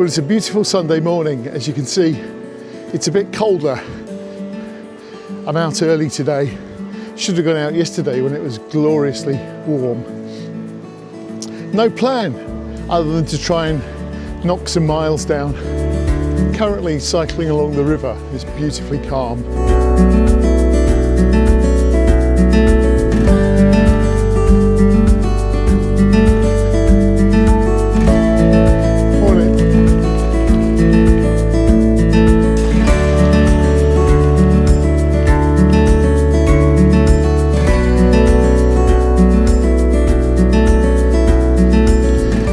it's a beautiful Sunday morning. As you can see, it's a bit colder. I'm out early today. Should have gone out yesterday when it was gloriously warm. No plan other than to try and knock some miles down. Currently cycling along the river is beautifully calm.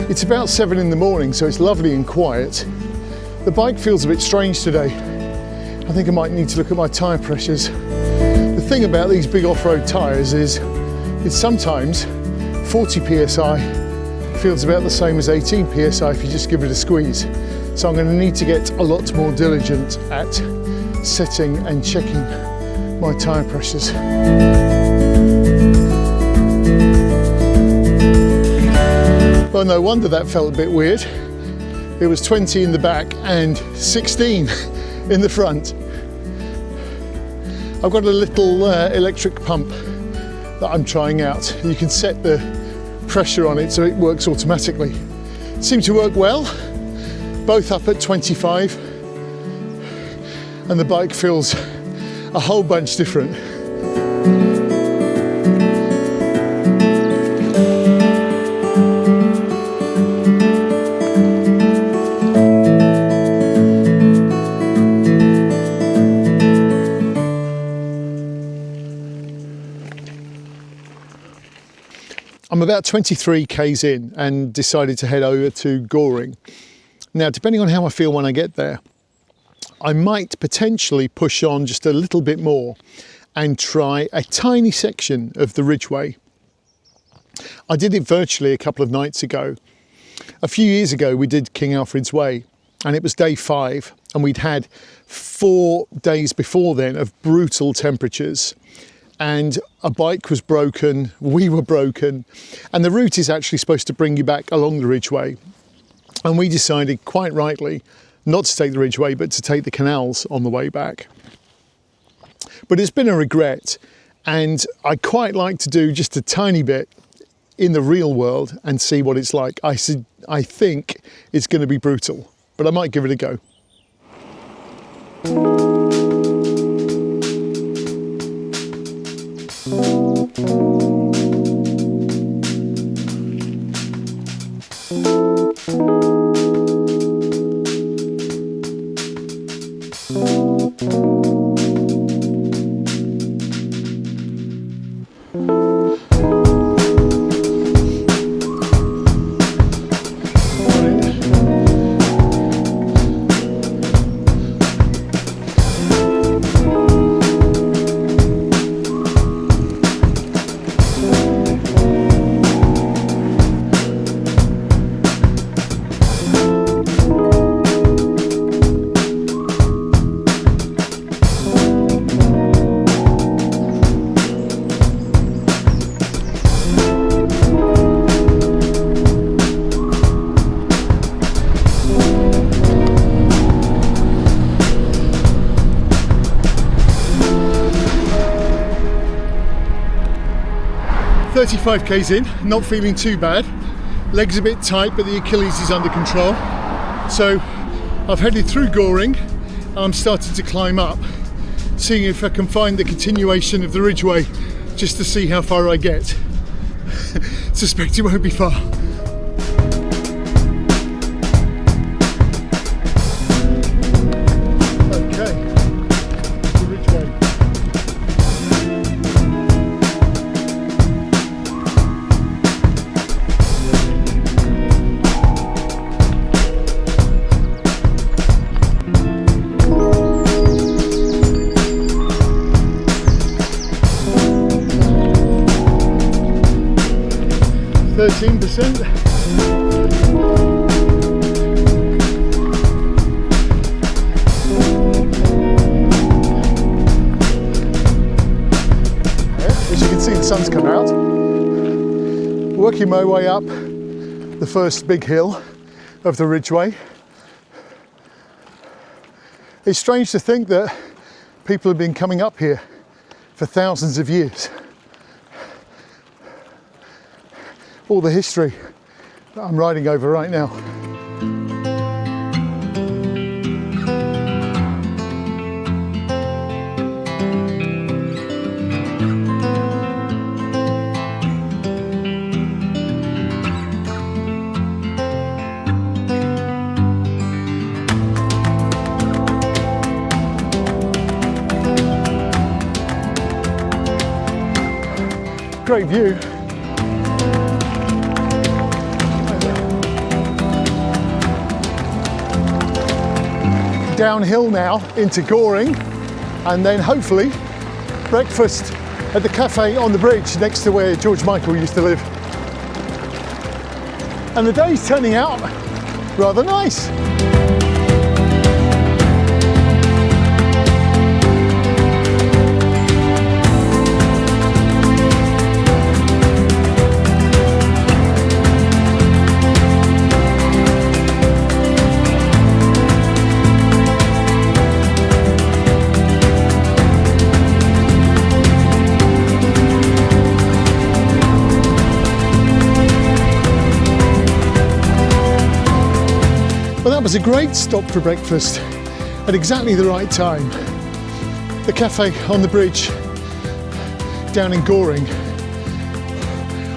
It's about 7 in the morning, so it's lovely and quiet. The bike feels a bit strange today. I think I might need to look at my tyre pressures. The thing about these big off-road tyres is it's sometimes 40 psi feels about the same as 18 psi if you just give it a squeeze. So I'm going to need to get a lot more diligent at setting and checking my tyre pressures. Well, no wonder that felt a bit weird. It was 20 in the back and 16 in the front. I've got a little electric pump that I'm trying out. You can set the pressure on it so it works automatically. It seemed to work well, both up at 25, and the bike feels a whole bunch different. I'm about 23 k's in and decided to head over to Goring. Now, depending on how I feel when I get there, I might potentially push on just a little bit more and try a tiny section of the Ridgeway. I did it virtually a couple of nights ago. A few years ago, we did King Alfred's Way, and it was day 5, and we'd had 4 days before then of brutal temperatures. And a bike was broken, we were broken, and the route is actually supposed to bring you back along the Ridgeway. And we decided, quite rightly, not to take the Ridgeway, but to take the canals on the way back. But it's been a regret, and I'd quite like to do just a tiny bit in the real world and see what it's like. I think it's going to be brutal, but I might give it a go. .35 k's in, not feeling too bad. Legs a bit tight, but the Achilles is under control. So I've headed through Goring. I'm starting to climb up, seeing if I can find the continuation of the Ridgeway, just to see how far I get. Suspect it won't be far. As you can see, the sun's come out. Working my way up the first big hill of the Ridgeway. It's strange to think that people have been coming up here for thousands of years. All the history that I'm riding over right now. Great view. Downhill now into Goring, and then hopefully breakfast at the cafe on the bridge next to where George Michael used to live. And the day's turning out rather nice. Well, that was a great stop for breakfast at exactly the right time. The cafe on the bridge down in Goring.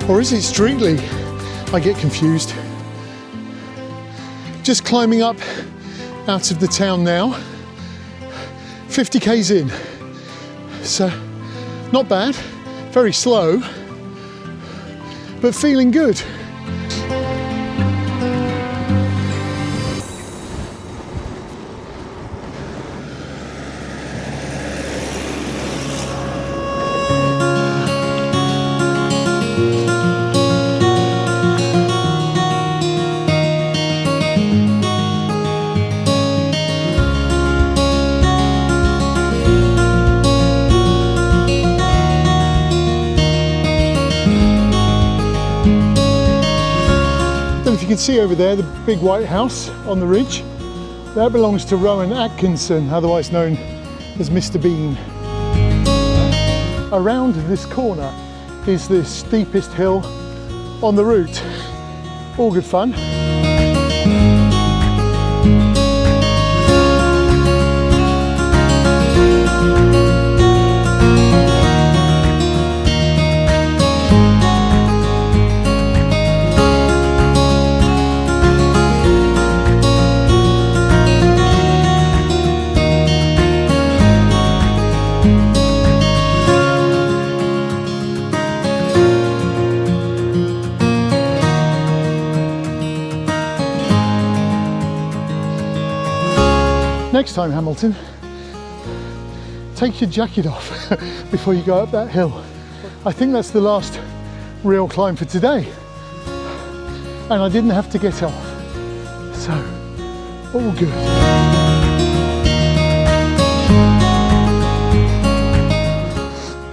Or is it Streatley? I get confused. Just climbing up out of the town now. 50 k's in. So, not bad. Very slow, but feeling good. If you can see over there, the big white house on the ridge, that belongs to Rowan Atkinson, otherwise known as Mr. Bean. Around this corner is the steepest hill on the route. All good fun. Next time, Hamilton, take your jacket off before you go up that hill. I think that's the last real climb for today. And I didn't have to get off. So, all good.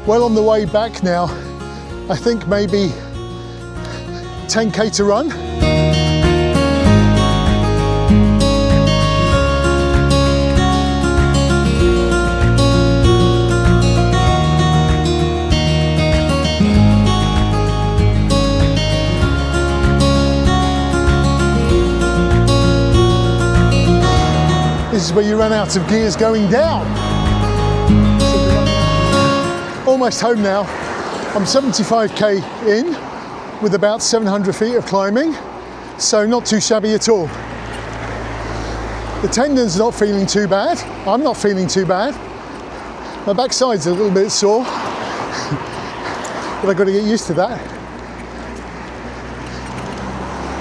Well on the way back now. I think maybe 10k to run. This is where you run out of gears going down. Almost home now. I'm 75k in with about 700 feet of climbing, so not too shabby at all. The tendon's not feeling too bad. I'm not feeling too bad. My backside's a little bit sore, but I've got to get used to that.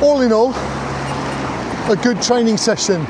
All in all, a good training session.